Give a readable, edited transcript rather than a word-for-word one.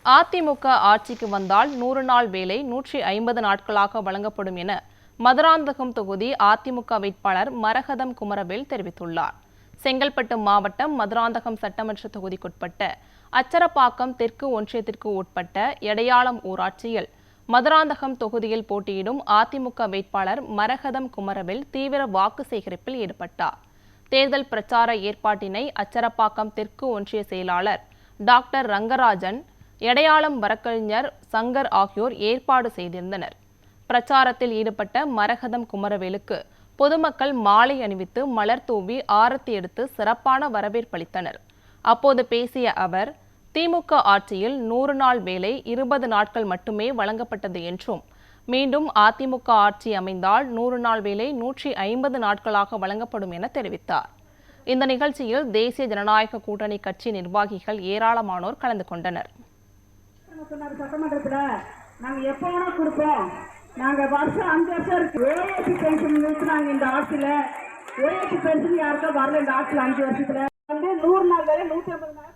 அதிமுக ஆட்சிக்கு வந்தால் 100 நாள் வேலை 150 நாட்களாக வழங்கப்படும் என மதுராந்தகம் தொகுதி அதிமுக வேட்பாளர் மரகதம் குமரவேல் தெரிவித்துள்ளார். செங்கல்பட்டு மாவட்டம் மதுராந்தகம் சட்டமன்ற தொகுதிக்குட்பட்ட அச்சரப்பாக்கம் தெற்கு ஒன்றியத்திற்கு உட்பட்ட எடையாளம் ஊராட்சியில் மதுராந்தகம் தொகுதியில் போட்டியிடும் அதிமுக வேட்பாளர் மரகதம் குமரவேல் தீவிர வாக்கு சேகரிப்பில் ஈடுபட்டார். தேர்தல் பிரச்சார ஏற்பாட்டினை அச்சரப்பாக்கம் தெற்கு ஒன்றிய செயலாளர் டாக்டர் ரங்கராஜன், எடையாளம் வழக்கறிஞர் சங்கர் ஆகியோர் ஏற்பாடு செய்திருந்தனர். பிரச்சாரத்தில் ஈடுபட்ட மரகதம் குமரவேலுக்கு பொதுமக்கள் மாலை அணிவித்து மலர் தூவி ஆரத்தி எடுத்து சிறப்பான வரவேற்பளித்தனர். அப்போது பேசிய அவர், திமுக ஆட்சியில் 100 நாள் வேலை 20 நாட்கள் மட்டுமே வழங்கப்பட்டது என்றும், மீண்டும் அதிமுக ஆட்சி அமைந்தால் 100 நாள் வேலை 150 நாட்களாக வழங்கப்படும் என தெரிவித்தார். இந்த நிகழ்ச்சியில் தேசிய ஜனநாயக கூட்டணி கட்சி நிர்வாகிகள் ஏராளமானோர் கலந்து கொண்டனர். சட்டமன்றத்தில் நாங்கள் எப்போ வேணா கொடுப்போம். நாங்கள் வருஷம் 5 வருஷம் இருக்கு. ஓஏசி பென்ஷன் நிறுத்தினாங்க இந்த ஆட்சியில். ஓஏசி பென்ஷன் யாருக்கா வரல இந்த ஆட்சியில் 5 வருஷத்துல. 100 நாள் வேலை 150 நாள்